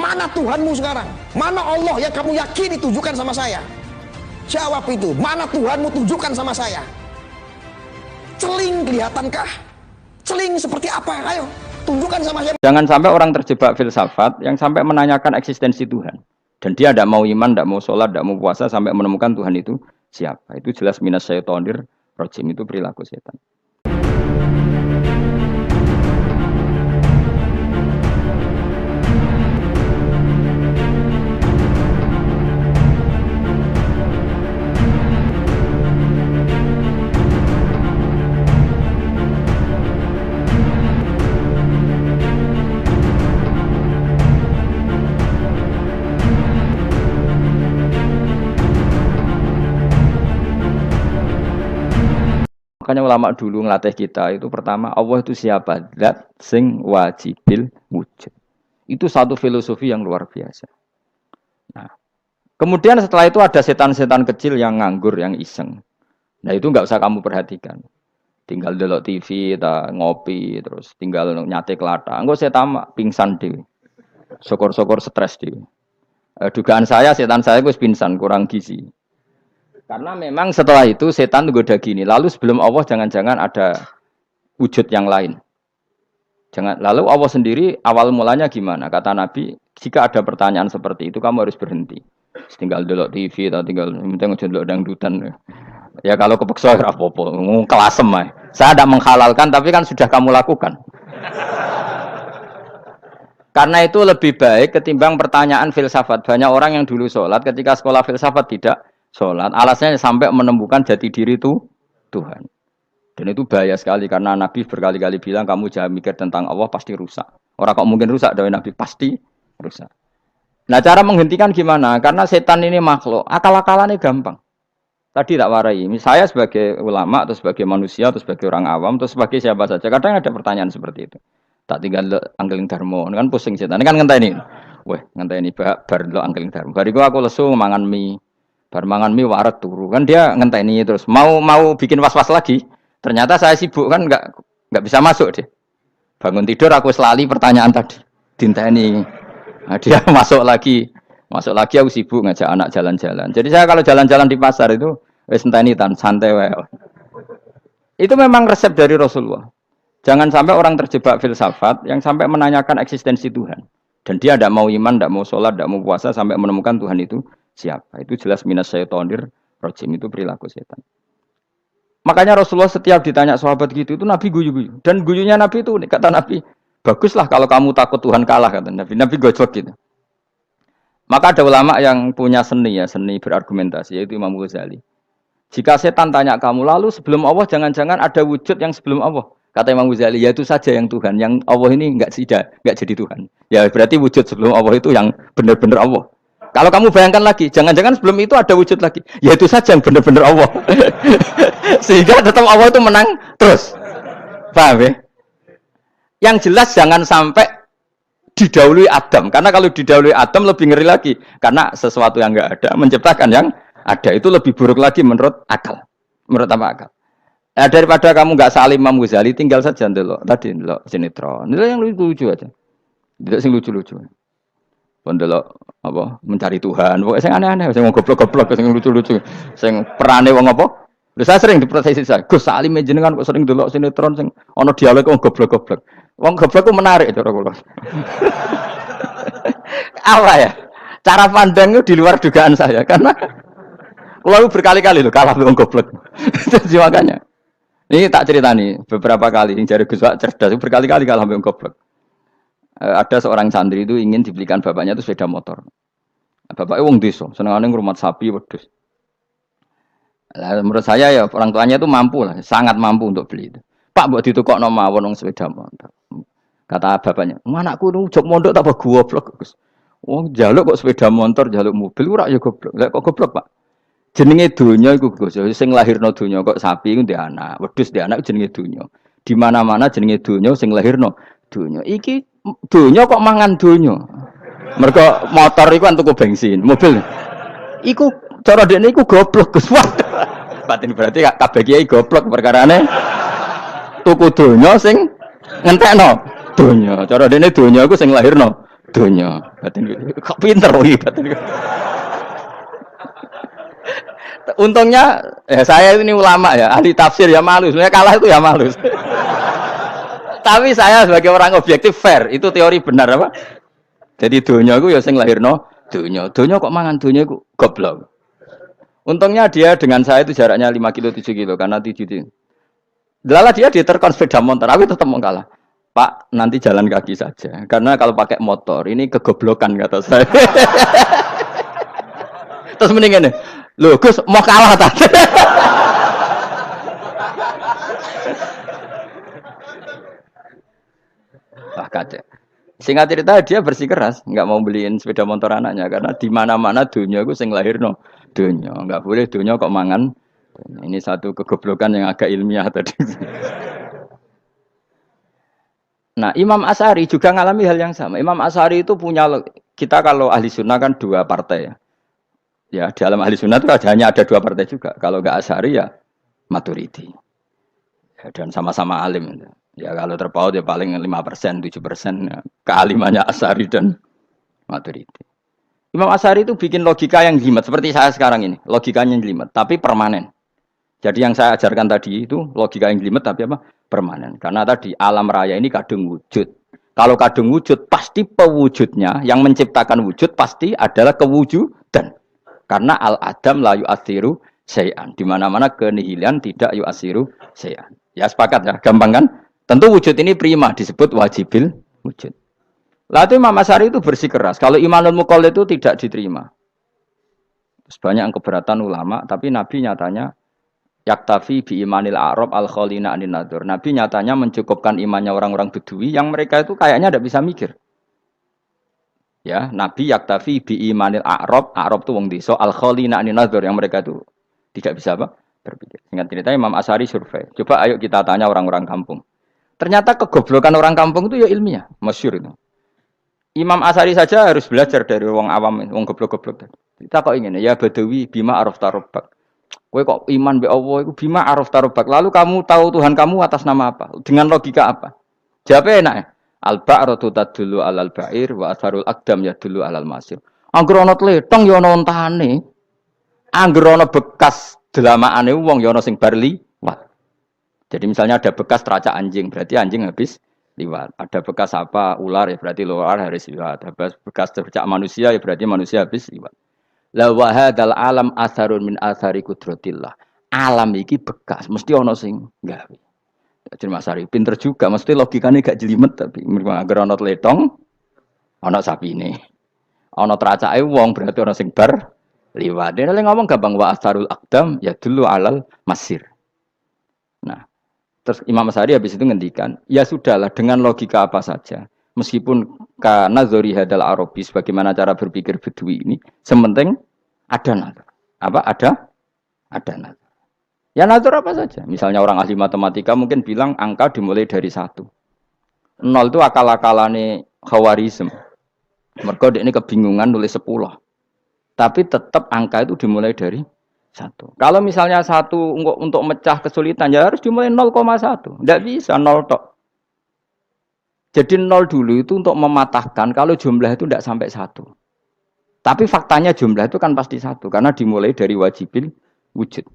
Mana Tuhanmu sekarang? Mana Allah yang kamu yakini tunjukkan sama saya? Jawab itu. Mana Tuhanmu tunjukkan sama saya? Celing kelihatankah? Celing seperti apa? Ayo tunjukkan sama saya. Jangan sampai orang terjebak filsafat yang sampai menanyakan eksistensi Tuhan. Dan dia tidak mau iman, tidak mau sholat, tidak mau puasa sampai menemukan Tuhan itu siapa. Itu jelas minas syaitonir rajim, itu perilaku setan. Makanya ulama dulu ngelatih kita itu pertama Allah itu siapa? Zat sing wajibil wujud. Itu satu filosofi yang luar biasa. Nah, kemudian setelah itu ada setan-setan kecil yang nganggur, yang iseng. Nah itu nggak usah kamu perhatikan. Tinggal delok TV, ngopi, terus tinggal nyate kelata. Enggak saya tamak pingsan dewe. Syukur-syukur stres dewe. Dugaan saya setan saya gue pingsan, kurang gizi. Karena memang setelah itu setan goda gini. Lalu sebelum Allah jangan-jangan ada wujud yang lain. Lalu Allah sendiri awal mulanya gimana? Kata Nabi, jika ada pertanyaan seperti itu kamu harus berhenti. Tinggal delok TV atau tinggal penting aja delok dangdutan. Ya kalau kepeksa ora apa-apa, kelasem ae. Saya tidak menghalalkan tapi kan sudah kamu lakukan. Karena itu lebih baik ketimbang pertanyaan filsafat. Banyak orang yang dulu sholat ketika sekolah filsafat tidak sholat, alasannya sampai menemukan jati diri itu Tuhan. Dan itu bahaya sekali karena Nabi berkali-kali bilang kamu jangan mikir tentang Allah pasti rusak. Orang kok mungkin rusak dari Nabi pasti rusak. Nah cara menghentikan gimana? Karena setan ini makhluk, akal-akalannya gampang. Tadi tak warai, saya sebagai ulama atau sebagai manusia atau sebagai orang awam atau sebagai siapa saja, kadang ada pertanyaan seperti itu. Tak tinggal anggeling dharma, kan pusing setan. Ini kan ngenteni. Weh, ngenteni bar lo anggeling dharma. Bariku aku lesu mangan mie. Bar mangan mie waret turu. Kan dia ngenteni terus mau bikin was-was lagi. Ternyata saya sibuk kan enggak bisa masuk deh. Bangun tidur aku selali pertanyaan tadi. Dinteni. Nah, dia masuk lagi aku sibuk ngajak anak jalan-jalan. Jadi saya kalau jalan-jalan di pasar itu wis enteni tan santai wae. Itu memang resep dari Rasulullah. Jangan sampai orang terjebak filsafat yang sampai menanyakan eksistensi Tuhan. Dan dia tidak mau iman, tidak mau sholat, tidak mau puasa sampai menemukan Tuhan itu siapa. Itu jelas minas syaitonir rajim, itu perilaku setan. Makanya Rasulullah setiap ditanya sahabat gitu itu Nabi guyu-guyu. Dan guyunya Nabi itu kata Nabi, baguslah kalau kamu takut Tuhan kalah kata Nabi. Nabi gojok gitu. Maka ada ulama yang punya seni berargumentasi yaitu Imam Ghazali. Jika setan tanya kamu lalu sebelum Allah jangan-jangan ada wujud yang sebelum Allah. Kata Imam Ghazali, ya itu saja yang Tuhan, yang Allah ini enggak jadi Tuhan. Ya berarti wujud sebelum Allah itu yang benar-benar Allah. Kalau kamu bayangkan lagi, jangan-jangan sebelum itu ada wujud lagi. Ya itu saja yang benar-benar Allah. Sehingga tetap Allah itu menang terus. Paham ya? Yang jelas jangan sampai didahului Adam. Karena kalau didahului Adam lebih ngeri lagi. Karena sesuatu yang enggak ada menciptakan yang ada. Itu lebih buruk lagi menurut akal. Menurut apa akal? Nah, daripada kamu nggak salim Imam Ghazali, tinggal saja ndelok. Tadi ndelok sinetron. Ndelok yang lucu-lucu aja. Ndelok sing lucu-lucu. Ndelok apa? Mencari Tuhan. Pokoke sing aneh-aneh, sing goblok-goblok, sing lucu-lucu. Sing perane wong apa? Lha saya sering diprotes saya. Gus Salim jenengan kok sering ndelok sinetron sing ana dialog wong goblok-goblok. Wong goblok ku menarik cara kula. Apa ya? Cara pandang itu di luar dugaan saya karena kula berkali-kali lho kalah wong goblok. Jadi makanya ini tak cerita nih, beberapa kali yang jari Gus Wak cerdas, berkali-kali kalah sampai goblok. Ada seorang santri itu ingin dibelikan bapaknya itu sepeda motor. Bapaknya wong desa, senengane ngrumat sapi wedhus. Lah menurut saya ya orang tuanya itu mampu lah, sangat mampu untuk beli itu. Pak mbok ditukokno mawon wong sepeda motor. Kata bapaknya, "Anakku nu jog mondok tak goblok, Gus." Wong njaluk kok sepeda motor, njaluk mobil ora ya goblok. Lah kok goblok, Pak? Jenenge donya iku Gus, sing lahirno donya kok sapi iku ndek anak, wedhus ndek anak jenenge donya. Di mana-mana jenenge donya sing lahirno donya. Iki donya kok mangan donya. Mergo motor iku kan tuku bensin, mobil. Iku cara dekne iku goblok Gus. Batin berarti kabeh kiai goblok perkarane tuku donya sing ngentekno donya. Cara dekne donya iku sing lahirno Dunya. Batin kok pinter iki batin. Untungnya saya ini ulama ya, ahli tafsir ya malu. Sebenarnya kalah itu ya malu. Tapi saya sebagai orang objektif fair, itu teori benar apa? Jadi dunya itu ya sing lahirno dunya. Dunya kok mangan dunya iku goblok. Untungnya dia dengan saya itu jaraknya 5 kilo 7 kilo karena 7. Lala dia diterkon sepeda motor, aku tetap mau kalah. Pak, nanti jalan kaki saja. Karena kalau pakai motor ini kegoblokan kata saya. Terus mendingan nih, loh Gus mau kalah tadi. Wah kacau. Singkat cerita dia bersikeras, nggak mau beliin sepeda motor anaknya karena di mana-mana dunia gue sing lahir no dunia, nggak boleh dunia kok mangan. Ini satu kegoblokan yang agak ilmiah tadi. Nah, Imam Asy'ari juga ngalami hal yang sama. Imam Asy'ari itu punya, kita kalau ahli sunnah kan 2 partai ya. Ya, dalam ahli sunnah itu hanya ada 2 partai juga. Kalau nggak Asy'ari ya Maturidi. Ya, dan sama-sama alim. Ya kalau terpaut ya paling 5%, 7% ya. Kealimannya Asy'ari dan Maturidi. Imam Asy'ari itu bikin logika yang jelimet seperti saya sekarang ini. Logikanya jelimet, tapi permanen. Jadi yang saya ajarkan tadi itu logika yang jelimet tapi apa? Permanen. Karena tadi alam raya ini kadung wujud. Kalau kadung wujud pasti pewujudnya yang menciptakan wujud pasti adalah kewujudan. Karena al-adam la yu'athiru syai'an. Di mana-mana kenihilan tidak yu'athiru syai'an. Ya sepakat ya, gampang kan? Tentu wujud ini prima disebut wajibil wujud. Lalu Imam Asy'ari itu bersikeras. Kalau imanul muqallid itu tidak diterima. Terus banyak yang keberatan ulama, tapi Nabi nyatanya yaktafi bi imanil a'rab al khalina anin nadur. Nabi nyatanya mencukupkan imannya orang-orang Bedui yang mereka itu kayaknya tidak bisa mikir. Ya, Nabi yaktafi bi imanil a'rab itu wong desa al khalina anin nadur yang mereka itu tidak bisa apa? Berpikir. Singkat cerita Imam Asy'ari survei. Coba ayo kita tanya orang-orang kampung. Ternyata kegoblokan orang kampung itu ya ilmiah, masyhur itu. Imam Asy'ari saja harus belajar dari wong awam, wong goblok-goblok. Kita kok ingin ya Badawi bima arafta rabbak. Kowe kok iman be Allah iku bima arafta rabbak. Lalu kamu tahu Tuhan kamu atas nama apa? Dengan logika apa? Jawabnya enak ya. Al-ba'ratu tadullu 'alal ba'ir wa atharul aqdam yadullu 'alal masir. Angger ana tletong ya ana ontane. Angger ana bekas delamaane wong ya ana sing bar liwat. Jadi misalnya ada bekas teracak anjing, berarti anjing habis liwat. Ada bekas apa ular ya berarti ular harus liwat. Ada bekas teracak manusia ya berarti manusia habis liwat. La wa hadzal alam atharun min athari qudratillah. Alam iki bekas, mesti ana sing gawe. Jadi Mas Ari pinter juga, mesti logikane gak jelimet tapi agar ana tletong ana sapine. Ana teracake wong berarti ana sing bar liwat. Dene ngomong gampang wa atharul aqdam ya dulu alal masir. Nah, terus Imam Asy'ari habis itu ngendikan, ya sudahlah dengan logika apa saja. Meskipun karena zori hadal Arabi bagaimana cara berpikir Bedui ini, sementing ada nazar. Apa ada nazar. Ya nazar apa saja. Misalnya orang ahli matematika mungkin bilang angka dimulai dari 1. 0 itu akal-akalane Khawarizm. Mergo ini kebingungan nulis 10. Tapi tetap angka itu dimulai dari 1. Kalau misalnya 1 untuk mecah kesulitan ya harus dimulai 0,1. Tidak bisa 0 tok. Jadi 0 dulu itu untuk mematahkan kalau jumlah itu tidak sampai 1. Tapi faktanya jumlah itu kan pasti 1 karena dimulai dari wajibil wujud.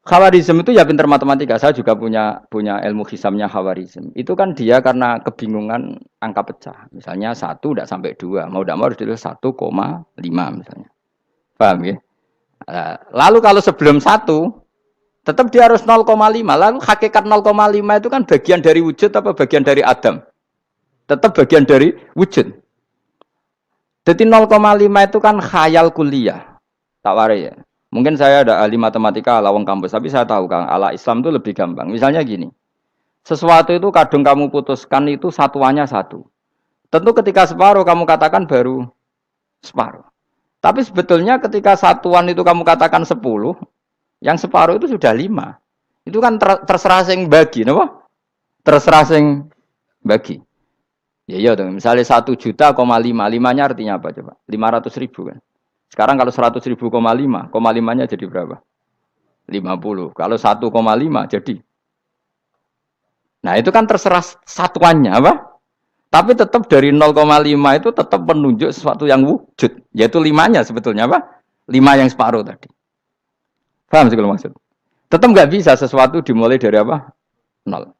Khawarizm itu ya pintar matematika. Saya juga punya ilmu hisamnya Khawarizm. Itu kan dia karena kebingungan angka pecah. Misalnya 1 tidak sampai 2. Mau tidak mau harus ditulis 1,5 misalnya. Paham ya? Lalu kalau sebelum 1 tetap dia harus 0,5. Lalu hakikat 0,5 itu kan bagian dari wujud apa bagian dari Adam? Tetap bagian dari wujud. Jadi 0,5 itu kan khayal kuliah. Tak warai ya. Mungkin saya ada ahli matematika ala wong kampus, tapi saya tahu Kang, ala Islam itu lebih gampang. Misalnya gini. Sesuatu itu kadung kamu putuskan itu satuannya 1. Tentu ketika separuh kamu katakan baru separuh. Tapi sebetulnya ketika satuan itu kamu katakan 10, yang separuh itu sudah 5. Itu kan terserah sing bagi, napa? Terserah sing bagi. Ya iya dong, misalnya 1 juta, 5-nya artinya apa coba? 500.000 kan. Sekarang kalau 100.000, 5-nya jadi berapa? 50. Kalau 1,5 jadi. Nah itu kan terserah satuannya apa? Tapi tetap dari 0,5 itu tetap menunjuk sesuatu yang wujud, yaitu 5-nya sebetulnya apa? 5 yang separuh tadi. Paham sih kalau maksud? Tetap nggak bisa sesuatu dimulai dari apa? 0.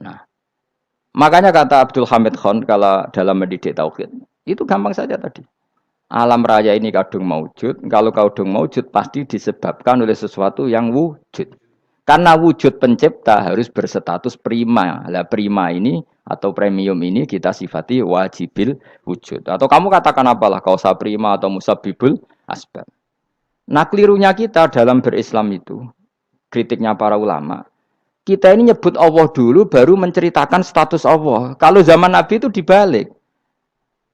Nah, makanya kata Abdul Hamid Khan kalau dalam mendidik tauhid, itu gampang saja tadi. Alam raya ini kadung maujud, kalau kadung maujud pasti disebabkan oleh sesuatu yang wujud. Karena wujud pencipta harus berstatus prima. Lah prima ini atau premium ini kita sifati wajibil wujud. Atau kamu katakan apalah kausa prima atau musabibul asbab. Nah kelirunya kita dalam berislam itu, kritiknya para ulama, kita ini nyebut Allah dulu baru menceritakan status Allah. Kalau zaman Nabi itu dibalik.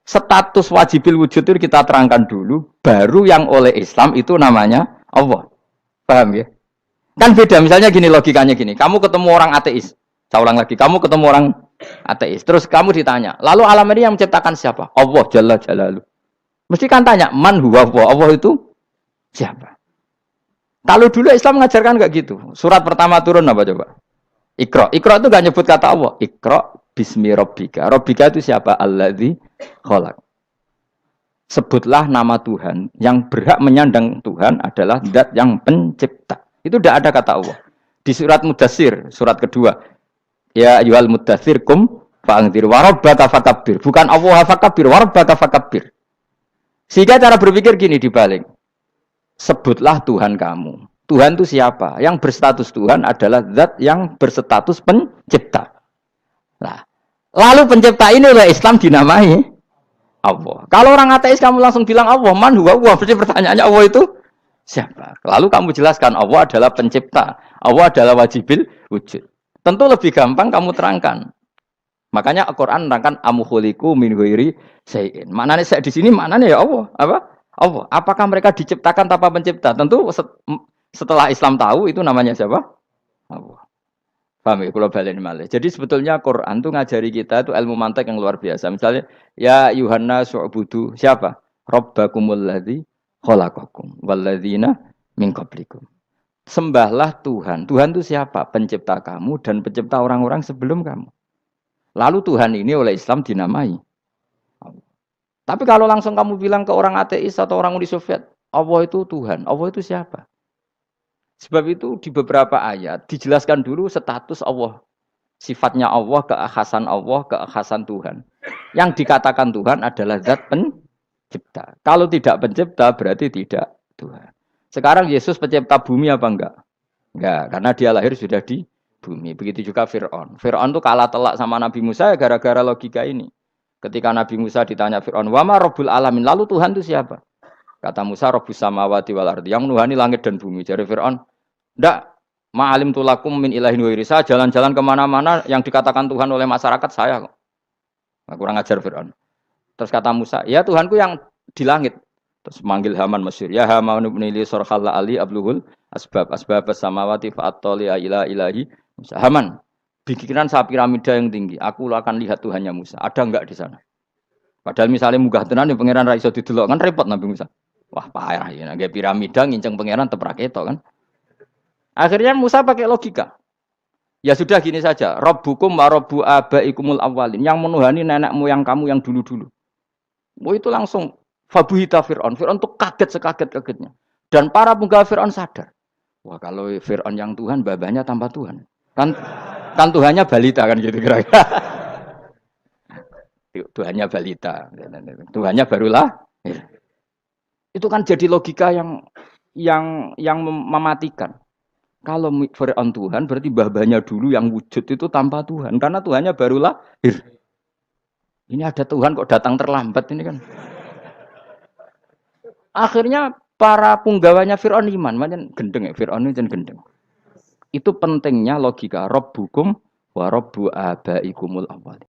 Status wajibil wujud itu kita terangkan dulu, baru yang oleh Islam itu namanya Allah. Paham ya? Kan beda, misalnya gini logikanya gini, kamu ketemu orang ateis, saya ulang lagi, kamu ketemu orang ateis, terus kamu ditanya, lalu alam ini yang menciptakan siapa? Allah Jalla Jalaluh. Mesti kan tanya, man huwa Allah, Allah itu siapa? Kalau dulu Islam mengajarkan enggak gitu, surat pertama turun apa coba? Iqra, Iqra itu enggak nyebut kata Allah, Iqra bismi rabbika, rabbika itu siapa? Alladzi khalaq. Sebutlah nama Tuhan, yang berhak menyandang Tuhan adalah zat yang pencipta. Itu tidak ada kata Allah. Di surat Mudatsir, surat kedua. Ya ayyuhal mudatsir kum fa'anzir wa rabbaka fakabbir. Bukan Allah fakabbir, wa rabbaka fakabbir. Sehingga cara berpikir gini dibalik. Sebutlah Tuhan kamu. Tuhan itu siapa? Yang berstatus Tuhan adalah zat yang berstatus pencipta. Nah, lalu pencipta ini oleh Islam dinamai Allah. Kalau orang ateis kamu langsung bilang Allah, man huwa Allah. Berarti pertanyaannya Allah itu siapa? Lalu kamu jelaskan Allah adalah pencipta. Allah adalah wajibil wujud. Tentu lebih gampang kamu terangkan. Makanya Al-Qur'an menerangkan amkhuliqu min ghairi syai'in. Maknanya saya di sini maknanya ya Allah. Apa? Allah. Apakah mereka diciptakan tanpa pencipta? Tentu setelah Islam tahu itu namanya siapa? Allah. Paham ya? Kalau balik malih. Jadi sebetulnya Quran itu ngajari kita itu ilmu mantik yang luar biasa. Misalnya ya Yuhanna su'budu siapa? Rabbakumul ladzi khalaqakum walladzina min qablikum. Sembahlah Tuhan. Tuhan itu siapa? Pencipta kamu dan pencipta orang-orang sebelum kamu. Lalu Tuhan ini oleh Islam dinamai Allah. Tapi kalau langsung kamu bilang ke orang ateis atau orang Uni Soviet, Allah itu Tuhan. Allah itu siapa? Sebab itu di beberapa ayat dijelaskan dulu status Allah. Sifatnya Allah, keakhasan Allah, keakhasan Tuhan. Yang dikatakan Tuhan adalah zat pencipta. Kalau tidak pencipta berarti tidak Tuhan. Sekarang Yesus pencipta bumi apa enggak? Enggak, karena dia lahir sudah di bumi. Begitu juga Fir'aun. Fir'aun itu kalah telak sama Nabi Musa gara-gara logika ini. Ketika Nabi Musa ditanya Fir'aun, wa ma rabbul alamin? Lalu Tuhan itu siapa? Kata Musa, Rabbus samawati wal ardi, yang menuhani langit dan bumi. Jadi Fir'aun, ndak, ma'alim tulakum min ilahin wairi. Saya jalan-jalan kemana-mana yang dikatakan Tuhan oleh masyarakat saya kok. Nah, kurang ajar Fir'aun. Terus kata Musa, ya Tuhanku yang di langit. Terus manggil Haman Mesir, ya Haman ibnili sorkhalla ali abluhul asbab samawati fa'attoli ila ilahi Musa. Haman, bikinan saya piramida yang tinggi, aku akan lihat Tuhannya Musa. Ada enggak di sana? Padahal misalnya munggah tenan yang pangeran ra iso didelok kan repot Nabi Musa. Wah, payah ya, nggak piramida nginceng pangeran teprak itu kan. Akhirnya Musa pakai logika. Ya sudah gini saja, Rabbukum wa rabbu abaikumul awwalin, yang menuhani nenek moyang kamu yang dulu-dulu. Itu langsung fabuhita Fir'aun. Fir'aun tuh kaget sekaget-kagetnya. Dan para penggawa Fir'aun sadar. Wah, kalau Fir'aun yang Tuhan, babanya tanpa Tuhan. Kan Tuhannya balita kan gitu kira-kira. Tuhannya balita. Tuhannya barulah. Itu kan jadi logika yang mematikan. Kalau Fir'aun Tuhan berarti babanya dulu yang wujud itu tanpa Tuhan. Karena Tuhannya baru lahir. Ini ada Tuhan kok datang terlambat ini kan. Akhirnya para punggawanya Fir'aun iman. Macam gendeng ya, Fir'aun itu gendeng. Itu pentingnya logika. Rabbukum wa rabbu abaikumul awwalin.